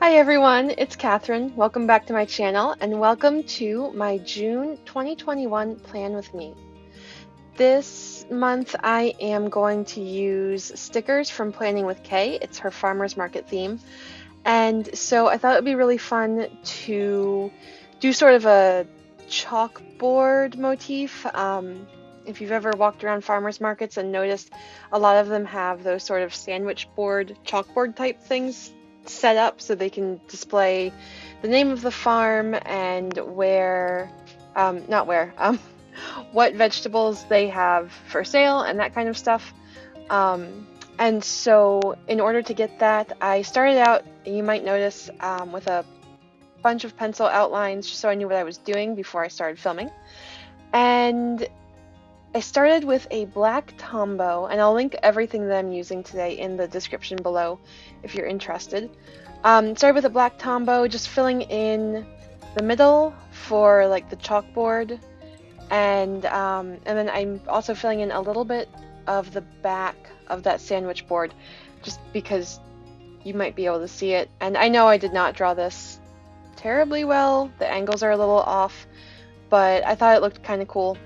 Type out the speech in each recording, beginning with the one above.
Hi everyone, it's Catherine. Welcome back to my channel and welcome to my June 2021 plan with me. This month I am going to use stickers from Planning with Kay. It's her farmer's market theme. And so I thought it would be really fun to do sort of a chalkboard motif. If you've ever walked around farmers markets and noticed, a lot of them have those sort of sandwich board, chalkboard type things set up so they can display the name of the farm and what vegetables they have for sale and that kind of stuff. And so in order to get that, I started out, you might notice, with a bunch of pencil outlines just so I knew what I was doing before I started filming. And I started with a black Tombow, and I'll link everything that I'm using today in the description below if you're interested. Started with a black Tombow, just filling in the middle for like the chalkboard, and then I'm also filling in a little bit of the back of that sandwich board, just because you might be able to see it. And I know I did not draw this terribly well. The angles are a little off, but I thought it looked kind of cool.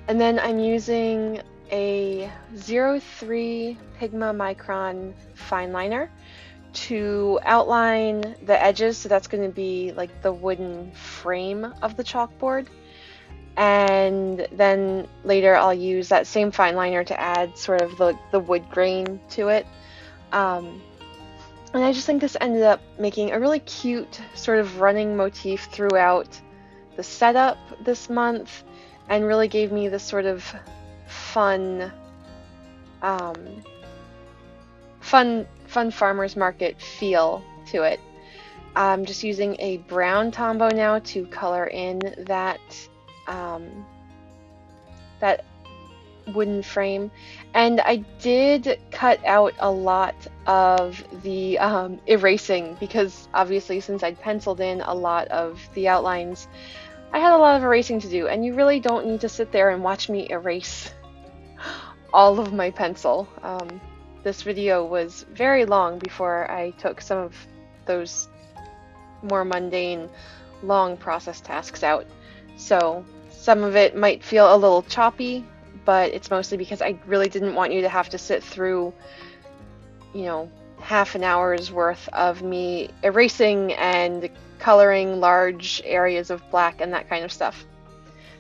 And then I'm using a 03 Pigma Micron fine liner to outline the edges, so that's going to be like the wooden frame of the chalkboard. And then later I'll use that same fine liner to add sort of the wood grain to it. And I just think this ended up making a really cute sort of running motif throughout the setup this month, and really gave me this sort of fun farmer's market feel to it. I'm just using a brown Tombow now to color in that that wooden frame, and I did cut out a lot of the erasing, because obviously since I'd penciled in a lot of the outlines, I had a lot of erasing to do, and you really don't need to sit there and watch me erase all of my pencil. This video was very long before I took some of those more mundane, long process tasks out. So some of it might feel a little choppy, but it's mostly because I really didn't want you to have to sit through, you know, half an hour's worth of me erasing and coloring large areas of black and that kind of stuff.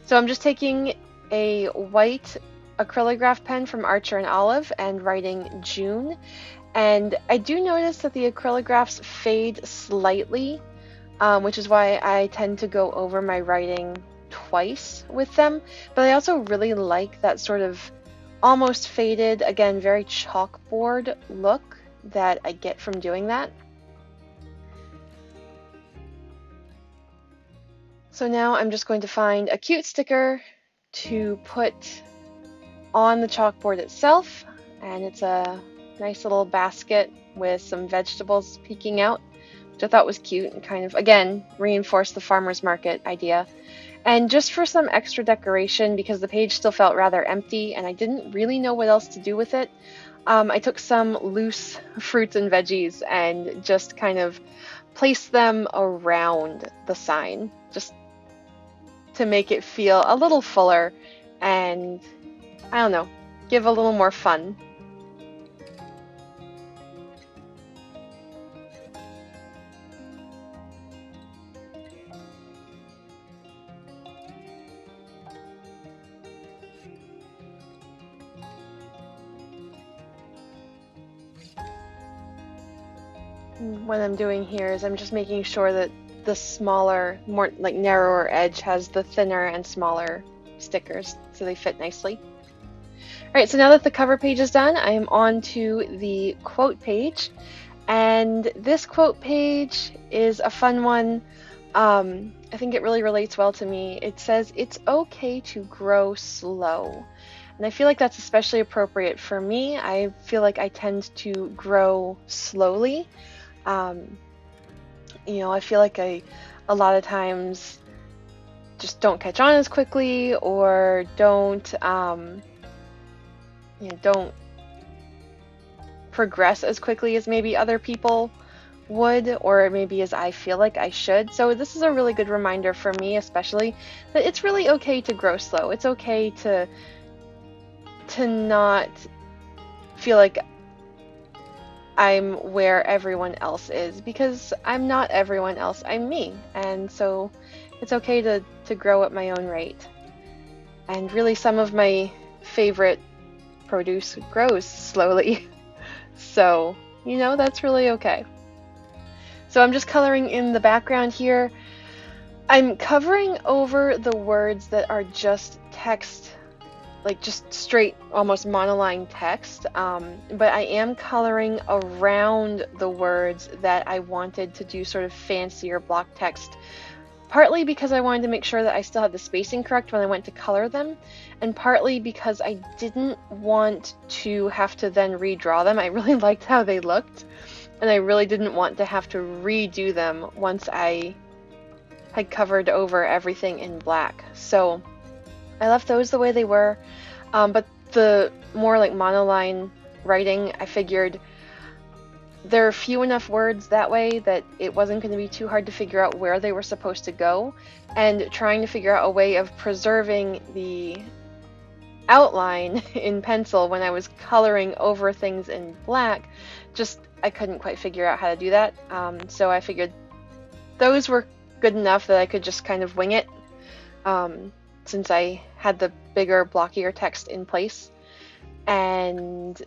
So I'm just taking a white acrylograph pen from Archer and Olive and writing June. And I do notice that the acrylographs fade slightly, which is why I tend to go over my writing twice with them. But I also really like that sort of almost faded, again, very chalkboard look that I get from doing that. So now I'm just going to find a cute sticker to put on the chalkboard itself, and it's a nice little basket with some vegetables peeking out, which I thought was cute and kind of, again, reinforced the farmer's market idea. And just for some extra decoration, because the page still felt rather empty and I didn't really know what else to do with it, I took some loose fruits and veggies and just kind of placed them around the sign, just to make it feel a little fuller and, I don't know, give a little more fun. What I'm doing here is I'm just making sure that the smaller, more like narrower edge has the thinner and smaller stickers so they fit nicely. Alright, so now that the cover page is done, I am on to the quote page. And this quote page is a fun one. I think it really relates well to me. It says, "It's okay to grow slow." And I feel like that's especially appropriate for me. I feel like I tend to grow slowly. You know, I feel like a lot of times just don't catch on as quickly, or don't progress as quickly as maybe other people would, or maybe as I feel like I should. So this is a really good reminder for me, especially, that it's really okay to grow slow. It's okay to not feel like I'm where everyone else is, because I'm not everyone else, I'm me. And so it's okay to grow at my own rate. And really, some of my favorite produce grows slowly. So, you know, that's really okay. So I'm just coloring in the background here. I'm covering over the words that are just text, like just straight, almost monoline text, but I am coloring around the words that I wanted to do sort of fancier block text, partly because I wanted to make sure that I still had the spacing correct when I went to color them, and partly because I didn't want to have to then redraw them. I really liked how they looked, and I really didn't want to have to redo them once I had covered over everything in black. So I left those the way they were, but the more like monoline writing, I figured there are few enough words that way that it wasn't going to be too hard to figure out where they were supposed to go, and trying to figure out a way of preserving the outline in pencil when I was coloring over things in black, just I couldn't quite figure out how to do that. So I figured those were good enough that I could just kind of wing it, since I had the bigger, blockier text in place, and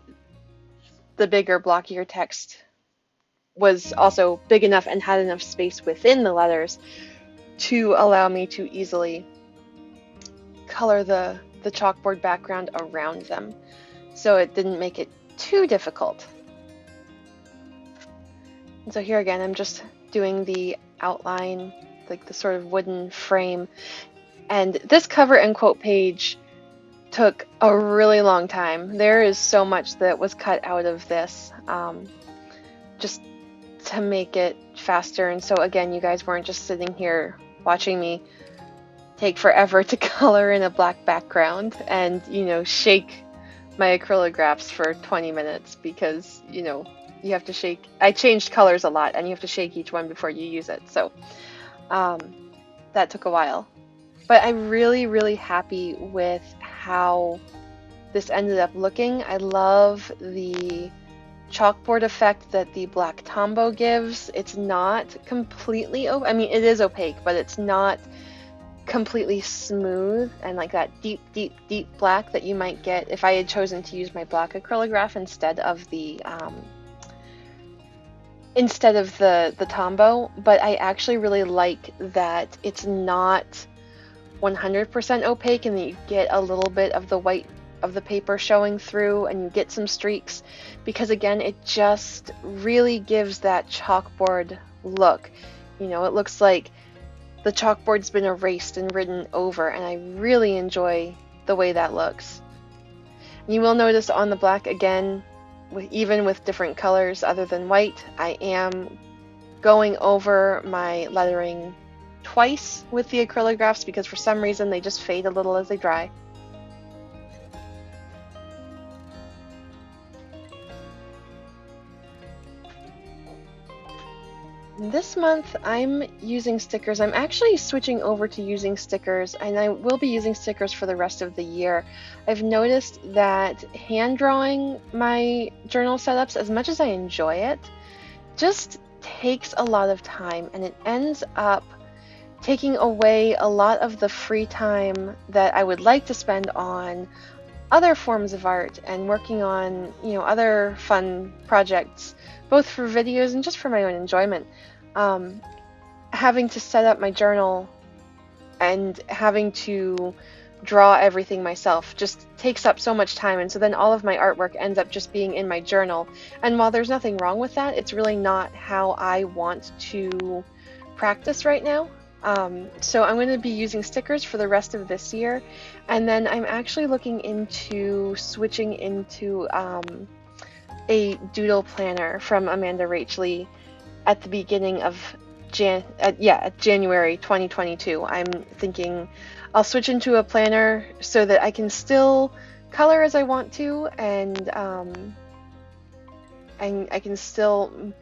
the bigger, blockier text was also big enough and had enough space within the letters to allow me to easily color the chalkboard background around them. So it didn't make it too difficult. And so here again, I'm just doing the outline, like the sort of wooden frame. And this cover and quote page took a really long time. There is so much that was cut out of this, just to make it faster. And so again, you guys weren't just sitting here watching me take forever to color in a black background and, you know, shake my acrylographs for 20 minutes because, you know, you have to shake. I changed colors a lot and you have to shake each one before you use it. So that took a while. But I'm really, really happy with how this ended up looking. I love the chalkboard effect that the black Tombow gives. It's not completely, I mean, it is opaque, but it's not completely smooth and like that deep, deep, deep black that you might get if I had chosen to use my black acrylograph instead of the Tombow. But I actually really like that it's not 100% opaque and that you get a little bit of the white of the paper showing through and you get some streaks, because again, it just really gives that chalkboard look. You know, it looks like the chalkboard's been erased and written over, and I really enjoy the way that looks. And you will notice on the black again, even with different colors other than white, I am going over my lettering twice with the acrylographs because for some reason they just fade a little as they dry. This month I'm using stickers. I'm actually switching over to using stickers, and I will be using stickers for the rest of the year. I've noticed that hand drawing my journal setups, as much as I enjoy it, just takes a lot of time, and it ends up taking away a lot of the free time that I would like to spend on other forms of art and working on, you know, other fun projects, both for videos and just for my own enjoyment. Having to set up my journal and having to draw everything myself just takes up so much time, and so then all of my artwork ends up just being in my journal. And while there's nothing wrong with that, it's really not how I want to practice right now. So I'm going to be using stickers for the rest of this year, and then I'm actually looking into switching into a doodle planner from Amanda Rachley at the beginning of January 2022. I'm thinking I'll switch into a planner so that I can still color as I want to, and I can still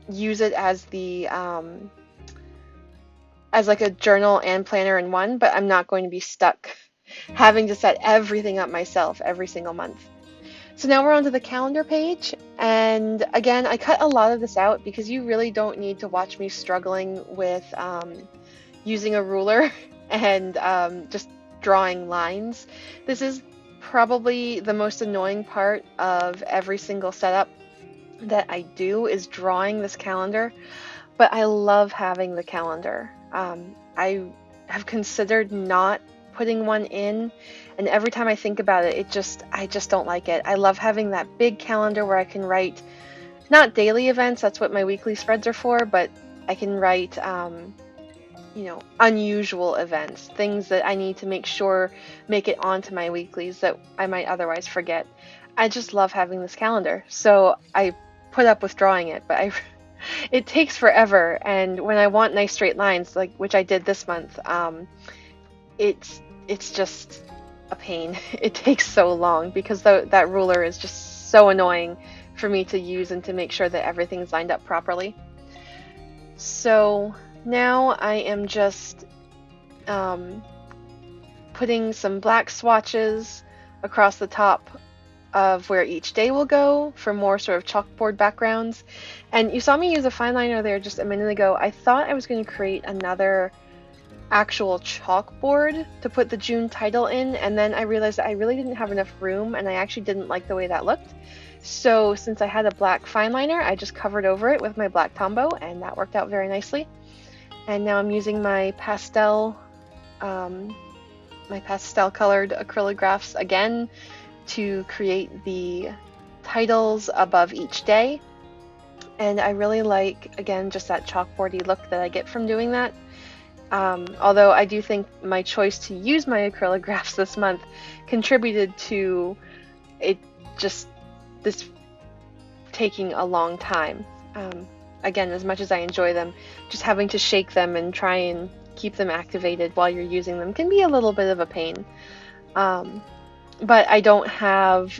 use it as as like a journal and planner in one, but I'm not going to be stuck having to set everything up myself every single month. So now we're onto the calendar page, and again, I cut a lot of this out because you really don't need to watch me struggling with using a ruler and just drawing lines. This is probably the most annoying part of every single setup that I do, is drawing this calendar, but I love having the calendar. I have considered not putting one in, and every time I think about it, I just don't like it. I love having that big calendar where I can write not daily events, that's what my weekly spreads are for, but I can write unusual events, things that I need to make sure make it onto my weeklies that I might otherwise forget. I just love having this calendar, so I put up with drawing it, but it takes forever, and when I want nice straight lines, like which I did this month, it's just a pain. It takes so long because that ruler is just so annoying for me to use and to make sure that everything's lined up properly. So now I am just putting some black swatches across the top of where each day will go for more sort of chalkboard backgrounds. And you saw me use a fine liner there just a minute ago. I thought I was going to create another actual chalkboard to put the June title in, and then I realized that I really didn't have enough room, and I actually didn't like the way that looked. So since I had a black fine liner, I just covered over it with my black Tombow, and that worked out very nicely. And now I'm using my pastel colored acrylographs again to create the titles above each day. And I really like, again, just that chalkboardy look that I get from doing that. Although I do think my choice to use my acrylographs this month contributed to it just this taking a long time. Again, as much as I enjoy them, just having to shake them and try and keep them activated while you're using them can be a little bit of a pain. But I don't have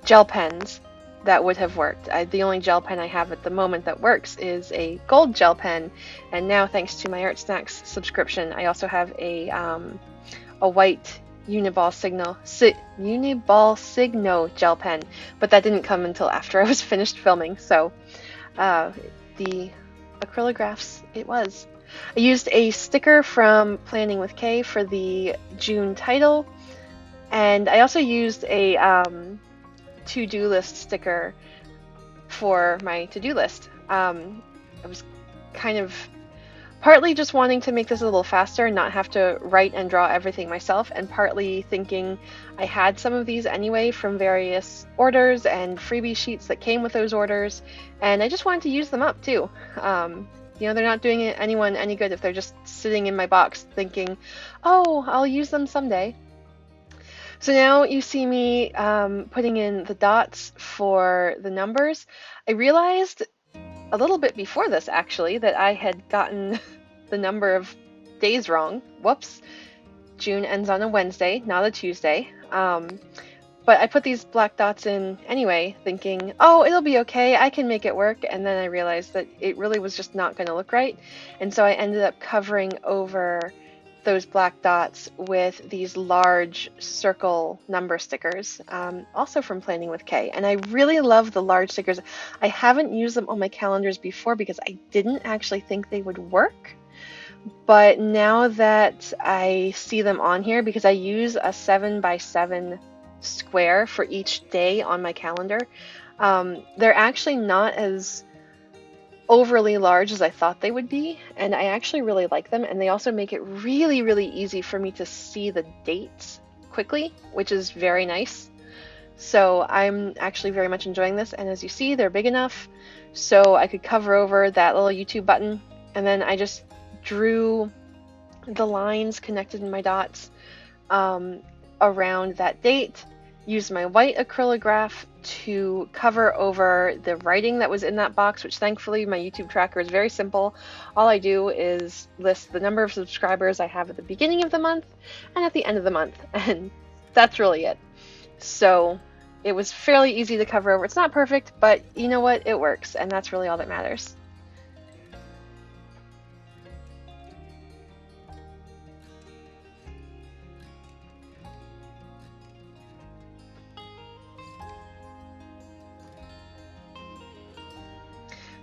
gel pens that would have worked. The only gel pen I have at the moment that works is a gold gel pen, and now thanks to my Art Snacks subscription, I also have a white Uniball Signo gel pen, but that didn't come until after I was finished filming, so the acrylographs it was. I used a sticker from Planning with Kay for the June title, and I also used a to-do list sticker for my to-do list. I was kind of partly just wanting to make this a little faster and not have to write and draw everything myself, and partly thinking I had some of these anyway from various orders and freebie sheets that came with those orders, and I just wanted to use them up too. They're not doing anyone any good if they're just sitting in my box thinking, oh, I'll use them someday. So now you see me putting in the dots for the numbers. I realized a little bit before this, actually, that I had gotten the number of days wrong. Whoops. June ends on a Wednesday, not a Tuesday. But I put these black dots in anyway, thinking, oh, it'll be okay, I can make it work. And then I realized that it really was just not going to look right. And so I ended up covering over those black dots with these large circle number stickers, also from Planning with Kay. And I really love the large stickers. I haven't used them on my calendars before because I didn't actually think they would work. But now that I see them on here, because I use a 7x7 square for each day on my calendar, they're actually not as overly large as I thought they would be, and I actually really like them, and they also make it really, really easy for me to see the dates quickly, which is very nice. So I'm actually very much enjoying this, and as you see, they're big enough so I could cover over that little YouTube button, and then I just drew the lines connected in my dots around that date, used my white acrylograph to cover over the writing that was in that box, which thankfully my YouTube tracker is very simple. All I do is list the number of subscribers I have at the beginning of the month and at the end of the month, and that's really it. So it was fairly easy to cover over. It's not perfect, but you know what? It works, and that's really all that matters.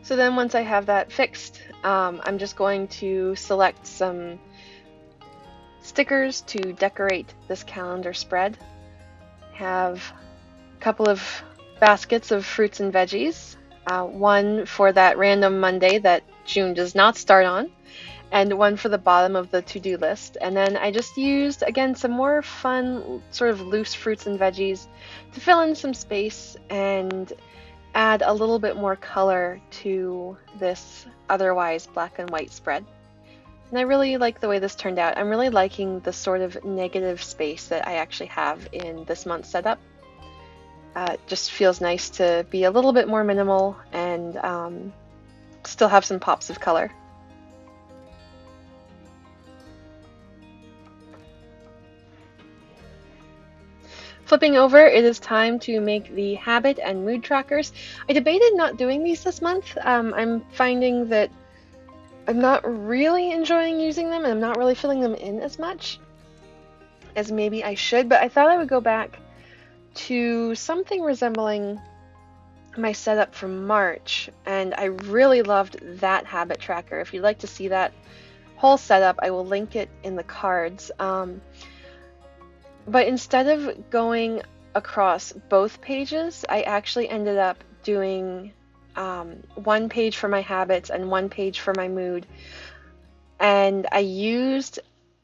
So then once I have that fixed, I'm just going to select some stickers to decorate this calendar spread. Have a couple of baskets of fruits and veggies, one for that random Monday that June does not start on, and one for the bottom of the to-do list. And then I just used, again, some more fun sort of loose fruits and veggies to fill in some space and add a little bit more color to this otherwise black and white spread. And I really like the way this turned out. I'm really liking the sort of negative space that I actually have in this month's setup. It just feels nice to be a little bit more minimal and still have some pops of color. Flipping over, it is time to make the habit and mood trackers. I debated not doing these this month. I'm finding that I'm not really enjoying using them and I'm not really filling them in as much as maybe I should, but I thought I would go back to something resembling my setup from March, and I really loved that habit tracker. If you'd like to see that whole setup, I will link it in the cards. But instead of going across both pages, I actually ended up doing one page for my habits and one page for my mood. And I used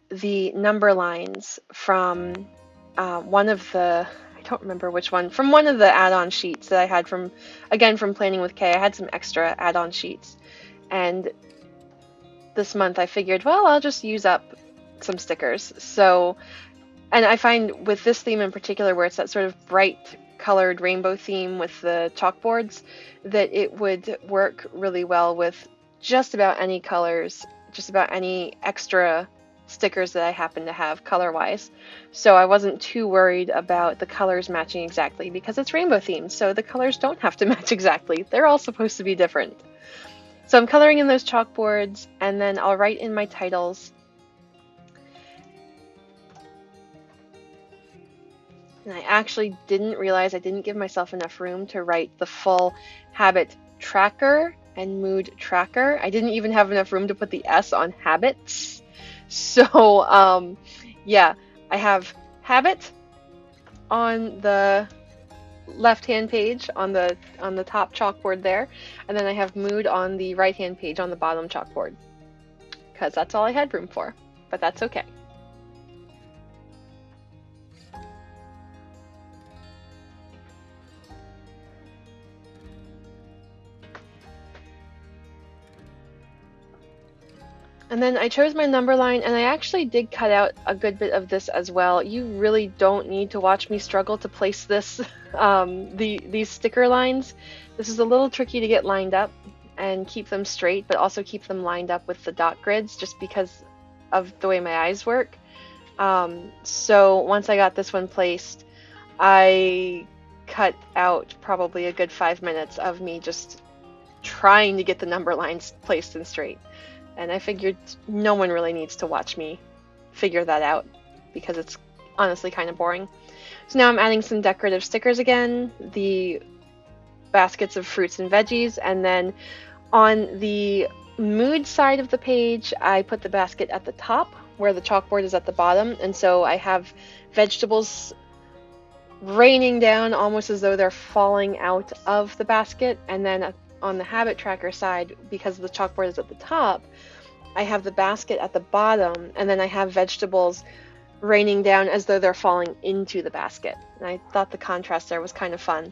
the number lines from one of the, I don't remember which one, from one of the add-on sheets that I had from Planning with Kay. I had some extra add-on sheets. And this month I figured, well, I'll just use up some stickers. So, and I find with this theme in particular, where it's that sort of bright colored rainbow theme with the chalkboards, that it would work really well with just about any colors, just about any extra stickers that I happen to have color-wise. So I wasn't too worried about the colors matching exactly because it's rainbow themed, so the colors don't have to match exactly. They're all supposed to be different. So I'm coloring in those chalkboards, and then I'll write in my titles. And I actually didn't realize I didn't give myself enough room to write the full habit tracker and mood tracker. I didn't even have enough room to put the S on habits. So yeah, I have habit on the left-hand page on the top chalkboard there, and then I have mood on the right-hand page on the bottom chalkboard, because that's all I had room for, but that's okay. And then I chose my number line, and I actually did cut out a good bit of this as well. You really don't need to watch me struggle to place this, these sticker lines. This is a little tricky to get lined up and keep them straight, but also keep them lined up with the dot grids just because of the way my eyes work. So once I got this one placed, I cut out probably a good 5 minutes of me just trying to get the number lines placed and straight. And I figured no one really needs to watch me figure that out because it's honestly kind of boring. So now I'm adding some decorative stickers again, the baskets of fruits and veggies, and then on the mood side of the page, I put the basket at the top where the chalkboard is at the bottom. And so I have vegetables raining down almost as though they're falling out of the basket. And then on the habit tracker side, because the chalkboard is at the top, I have the basket at the bottom, and then I have vegetables raining down as though they're falling into the basket. And I thought the contrast there was kind of fun.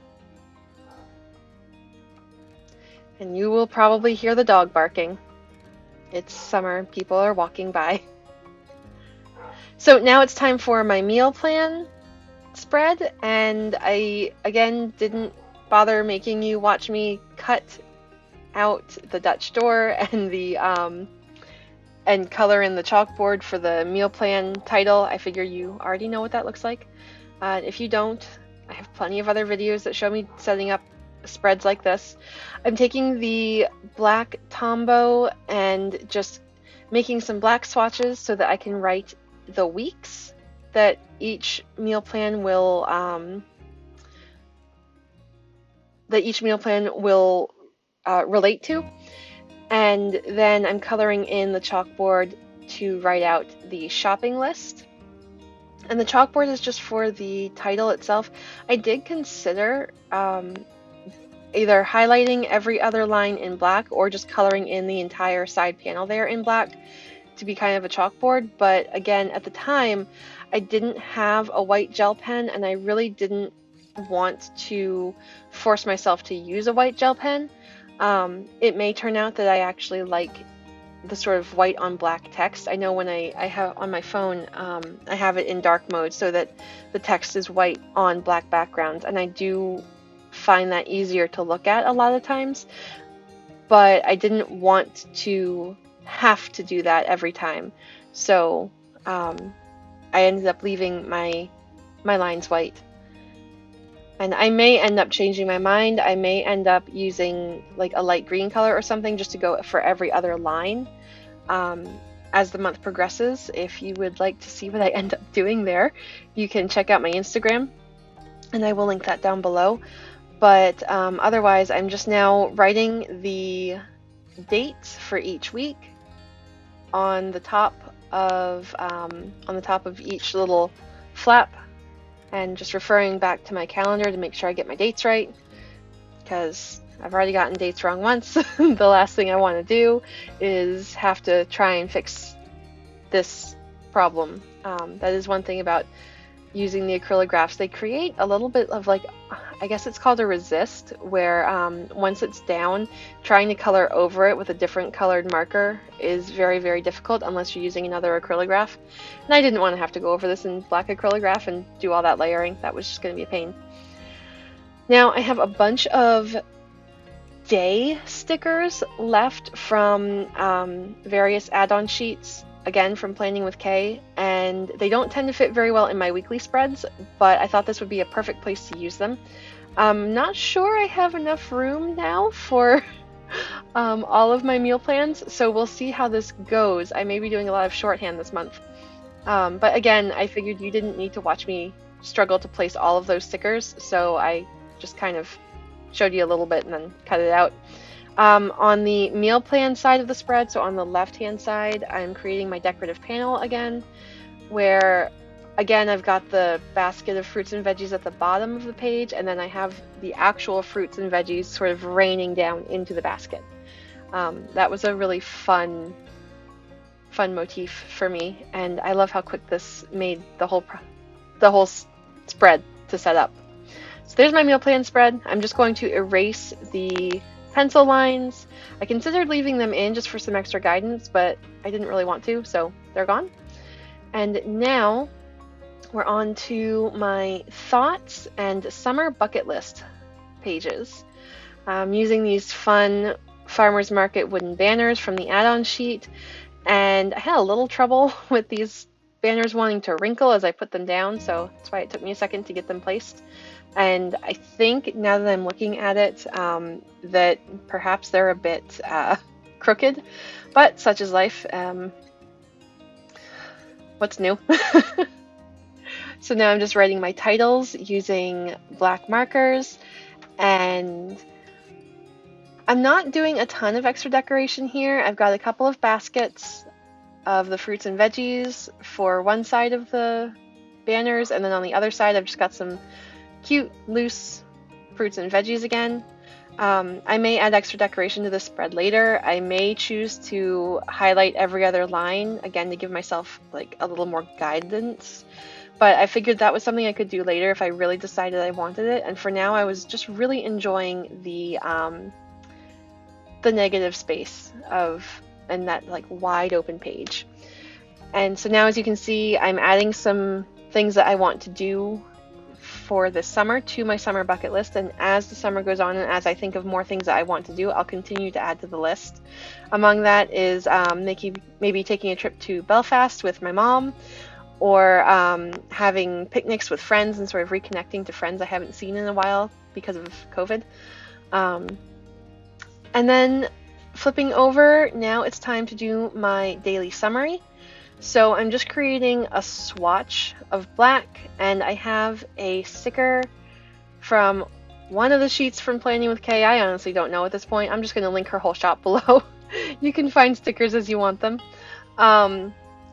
And you will probably hear the dog barking. It's summer, people are walking by. So now it's time for my meal plan spread, and I again didn't bother making you watch me cut out the Dutch door and the and color in the chalkboard for the meal plan title. I figure you already know what that looks like. If you don't, I have plenty of other videos that show me setting up spreads like this. I'm taking the black Tombow and just making some black swatches so that I can write the weeks that each meal plan will relate to. And then I'm coloring in the chalkboard to write out the shopping list. And the chalkboard is just for the title itself. I did consider either highlighting every other line in black or just coloring in the entire side panel there in black to be kind of a chalkboard. But again, at the time, I didn't have a white gel pen, and I really didn't want to force myself to use a white gel pen. It may turn out that I actually like the sort of white on black text. I know when I have on my phone, I have it in dark mode so that the text is white on black background, and I do find that easier to look at a lot of times, but I didn't want to have to do that every time. So I ended up leaving my lines white. And I may end up changing my mind. I may end up using like a light green color or something just to go for every other line as the month progresses. If you would like to see what I end up doing there, you can check out my Instagram, and I will link that down below. But otherwise, I'm just now writing the dates for each week on the top of each little flap, and just referring back to my calendar to make sure I get my dates right, because I've already gotten dates wrong once. The last thing I want to do is have to try and fix this problem. That is one thing about using the acrylographs. They create a little bit of like, I guess it's called a resist, where once it's down, trying to color over it with a different colored marker is very, very difficult unless you're using another acrylograph. And I didn't want to have to go over this in black acrylograph and do all that layering. That was just going to be a pain. Now I have a bunch of day stickers left from various add-on sheets, again from Planning with Kay, and they don't tend to fit very well in my weekly spreads, but I thought this would be a perfect place to use them. I'm not sure I have enough room now for all of my meal plans, so we'll see how this goes. I may be doing a lot of shorthand this month. But again, I figured you didn't need to watch me struggle to place all of those stickers, so I just kind of showed you a little bit and then cut it out. On the meal plan side of the spread, so on the left-hand side, I'm creating my decorative panel again, where, again, I've got the basket of fruits and veggies at the bottom of the page, and then I have the actual fruits and veggies sort of raining down into the basket. That was a really fun motif for me, and I love how quick this made the whole spread to set up. So there's my meal plan spread. I'm just going to erase the pencil lines. I considered leaving them in just for some extra guidance, but I didn't really want to, so they're gone. And now we're on to my thoughts and summer bucket list pages. I'm using these fun farmers market wooden banners from the add-on sheet, and I had a little trouble with these banners wanting to wrinkle as I put them down, so that's why it took me a second to get them placed. And I think now that I'm looking at it, that perhaps they're a bit crooked, but such is life. What's new? So now I'm just writing my titles using black markers, and I'm not doing a ton of extra decoration here. I've got a couple of baskets of the fruits and veggies for one side of the banners, and then on the other side I've just got some cute loose fruits and veggies again. I may add extra decoration to this spread later. I may choose to highlight every other line, again to give myself like a little more guidance, but I figured that was something I could do later if I really decided I wanted it. And for now I was just really enjoying the negative space and that like wide open page. And so now, as you can see, I'm adding some things that I want to do for this summer to my summer bucket list, and as the summer goes on and as I think of more things that I want to do, I'll continue to add to the list. Among that is maybe taking a trip to Belfast with my mom, or having picnics with friends and sort of reconnecting to friends I haven't seen in a while because of COVID. And then flipping over, now it's time to do my daily summary. So I'm just creating a swatch of black, and I have a sticker from one of the sheets from Planning with Kay. I honestly don't know at this point. I'm just going to link her whole shop below. You can find stickers as you want them.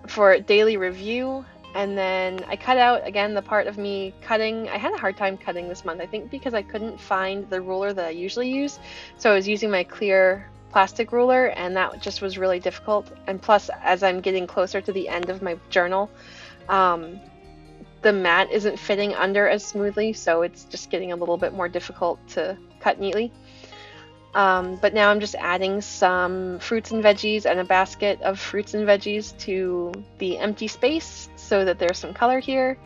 For daily review. And then I cut out, again, the part of me cutting. I had a hard time cutting this month, I think because I couldn't find the ruler that I usually use. So I was using my clear plastic ruler, and that just was really difficult. And plus, as I'm getting closer to the end of my journal, the mat isn't fitting under as smoothly, so it's just getting a little bit more difficult to cut neatly. But now I'm just adding some fruits and veggies and a basket of fruits and veggies to the empty space so that there's some color here,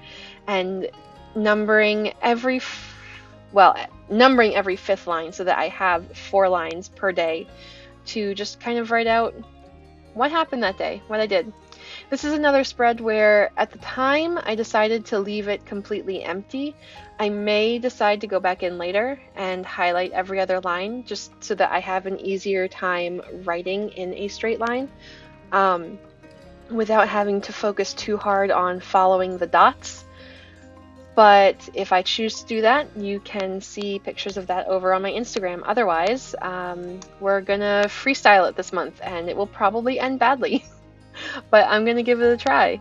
and numbering every fifth line so that I have 4 lines per day to just kind of write out what happened that day, what I did. This is another spread where at the time I decided to leave it completely empty. I may decide to go back in later and highlight every other line just so that I have an easier time writing in a straight line without having to focus too hard on following the dots. But if I choose to do that, you can see pictures of that over on my Instagram. Otherwise, we're gonna freestyle it this month, and it will probably end badly. But I'm gonna give it a try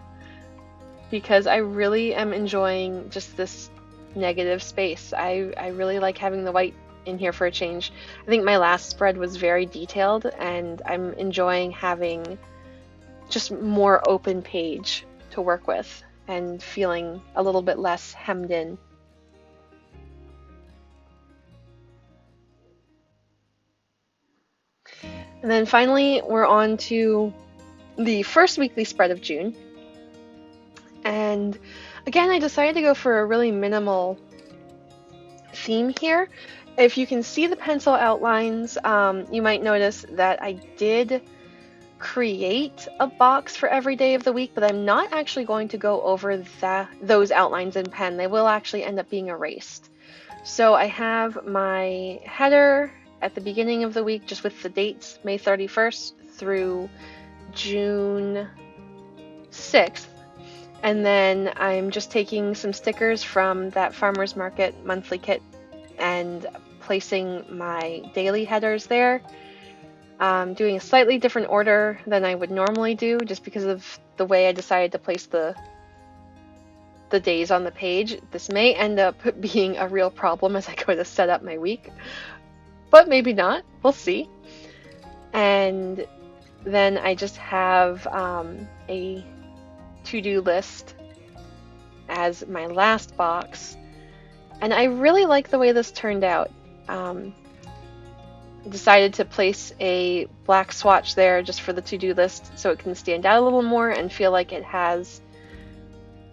because I really am enjoying just this negative space. I really like having the white in here for a change. I think my last spread was very detailed, and I'm enjoying having just more open page to work with and feeling a little bit less hemmed in. And then finally, we're on to the first weekly spread of June. And again, I decided to go for a really minimal theme here. If you can see the pencil outlines, you might notice that I did create a box for every day of the week, but I'm not actually going to go over those outlines in pen. They will actually end up being erased. So I have my header at the beginning of the week just with the dates, May 31st through June 6th. And then I'm just taking some stickers from that Farmer's Market monthly kit and placing my daily headers there. Doing a slightly different order than I would normally do just because of the way I decided to place the days on the page. This may end up being a real problem as I go to set up my week, but maybe not. We'll see. And then I just have a to-do list as my last box, and I really like the way this turned out. I decided to place a black swatch there just for the to-do list so it can stand out a little more and feel like it has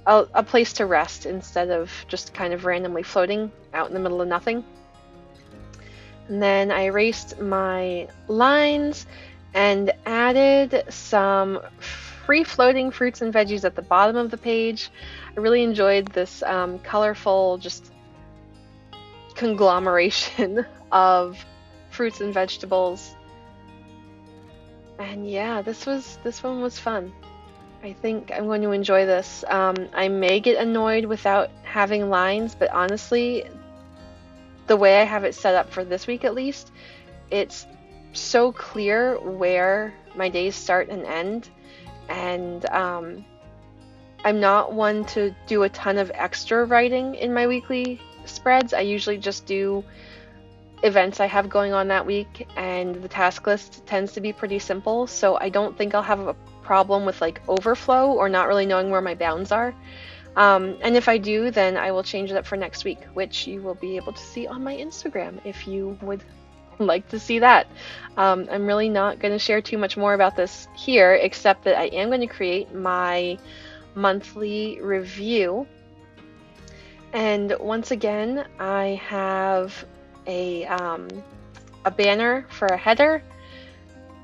a place to rest instead of just kind of randomly floating out in the middle of nothing. And then I erased my lines and added some free-floating fruits and veggies at the bottom of the page. I really enjoyed this colorful just conglomeration of fruits and vegetables. And yeah, this one was fun. I think I'm going to enjoy this. I may get annoyed without having lines, but honestly, the way I have it set up for this week at least, it's so clear where my days start and end. And I'm not one to do a ton of extra writing in my weekly spreads. I usually just do events I have going on that week, and the task list tends to be pretty simple, so I don't think I'll have a problem with like overflow or not really knowing where my bounds are. And if I do, then I will change it up for next week, which you will be able to see on my Instagram if you would like to see that. I'm really not going to share too much more about this here, except that I am going to create my monthly review. And once again, I have a banner for a header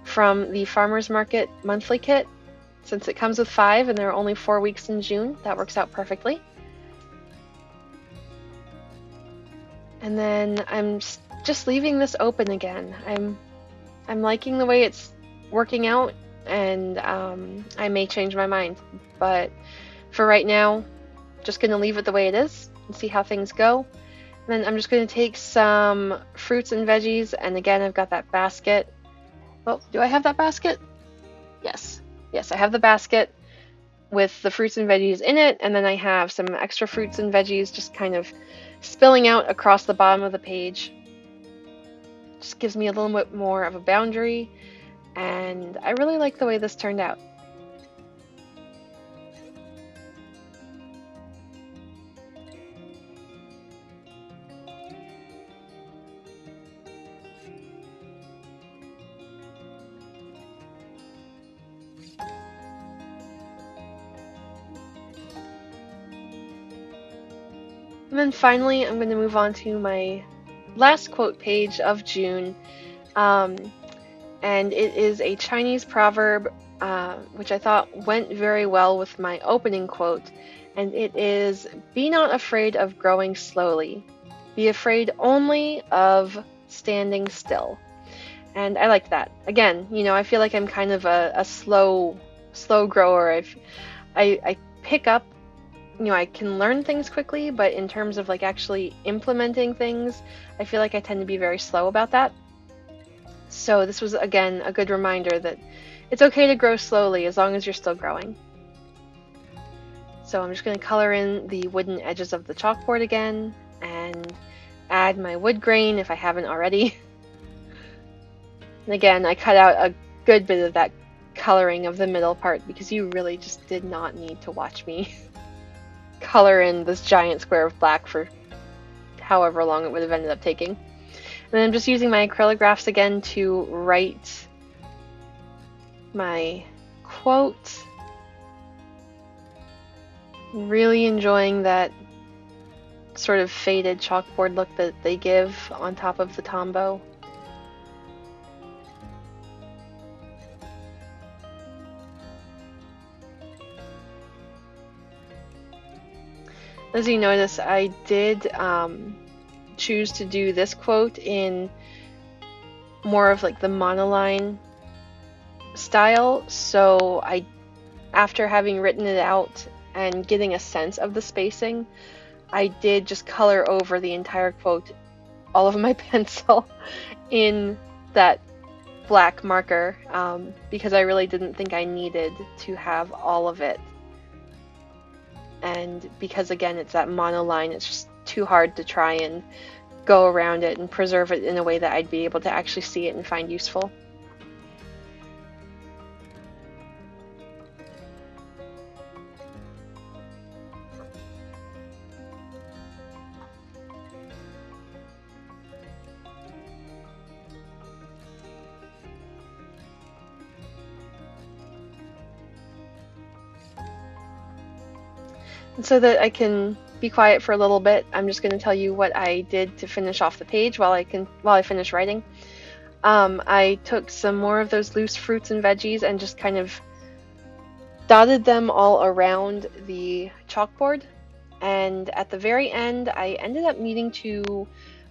from the Farmer's Market monthly kit, since it comes with 5 and there are only 4 weeks in June, that works out perfectly. And then I'm just leaving this open again. I'm liking the way it's working out, and I may change my mind, but for right now, just gonna leave it the way it is and see how things go. And then I'm just gonna take some fruits and veggies, and again, I've got that basket. Oh, do I have that basket? Yes. Yes, I have the basket with the fruits and veggies in it, and then I have some extra fruits and veggies just kind of spilling out across the bottom of the page. Just gives me a little bit more of a boundary, and I really like the way this turned out. And then finally, I'm going to move on to my last quote page of June, and it is a Chinese proverb, which I thought went very well with my opening quote, and it is, "Be not afraid of growing slowly. Be afraid only of standing still." And I like that. Again, I feel like I'm kind of a slow grower. I pick up, I can learn things quickly, but in terms of like actually implementing things, I feel like I tend to be very slow about that. So this was, again, a good reminder that it's okay to grow slowly as long as you're still growing. So I'm just going to color in the wooden edges of the chalkboard again and add my wood grain if I haven't already. And again, I cut out a good bit of that coloring of the middle part because you really just did not need to watch me color in this giant square of black for however long it would have ended up taking. And then I'm just using my acrylographs again to write my quote. Really enjoying that sort of faded chalkboard look that they give on top of the Tombow. As you notice, I did choose to do this quote in more of like the monoline style, so after having written it out and getting a sense of the spacing, I did just color over the entire quote, all of my pencil, in that black marker, because I really didn't think I needed to have all of it. And because, again, it's that monoline, it's just too hard to try and go around it and preserve it in a way that I'd be able to actually see it and find useful. And so that I can be quiet for a little bit, I'm just going to tell you what I did to finish off the page while I finish writing. I took some more of those loose fruits and veggies and just kind of dotted them all around the chalkboard. And at the very end, I ended up needing to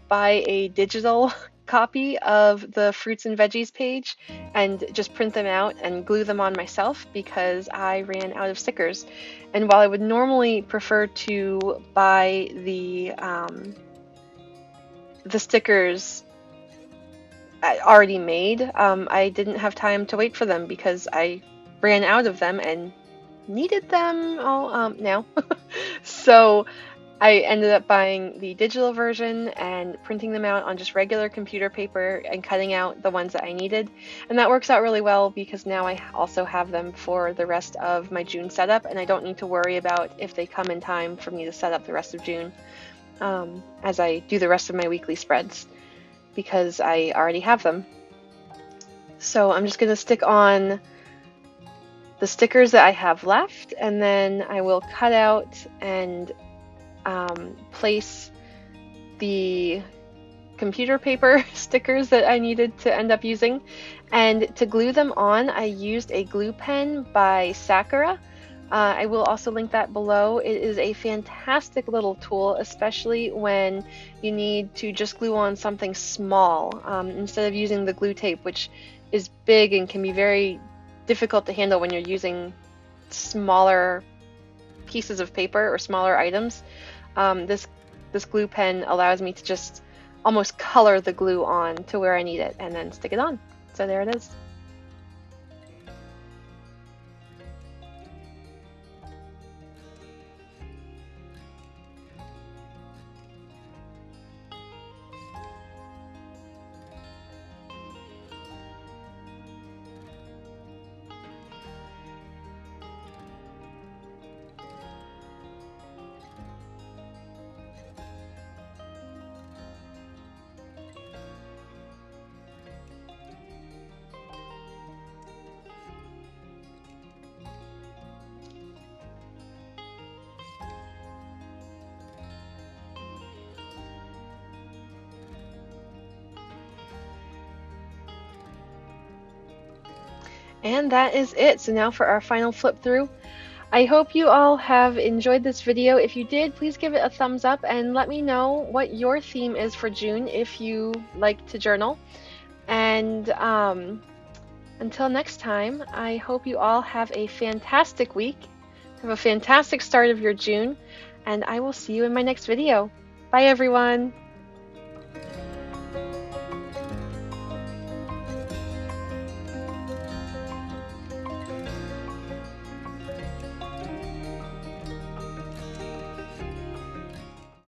buy a digital copy of the fruits and veggies page and just print them out and glue them on myself because I ran out of stickers. And while I would normally prefer to buy the stickers already made, I didn't have time to wait for them because I ran out of them and needed them all now. So I ended up buying the digital version and printing them out on just regular computer paper and cutting out the ones that I needed. And that works out really well because now I also have them for the rest of my June setup, and I don't need to worry about if they come in time for me to set up the rest of June as I do the rest of my weekly spreads because I already have them. So I'm just going to stick on the stickers that I have left, and then I will cut out and place the computer paper stickers that I needed to end up using. And to glue them on, I used a glue pen by Sakura. I will also link that below. It is a fantastic little tool, especially when you need to just glue on something small instead of using the glue tape, which is big and can be very difficult to handle when you're using smaller pieces of paper or smaller items. This glue pen allows me to just almost color the glue on to where I need it and then stick it on. So there it is. And that is it. So now for our final flip through. I hope you all have enjoyed this video. If you did, please give it a thumbs up and let me know what your theme is for June if you like to journal. And until next time, I hope you all have a fantastic week, have a fantastic start of your June, and I will see you in my next video. Bye everyone!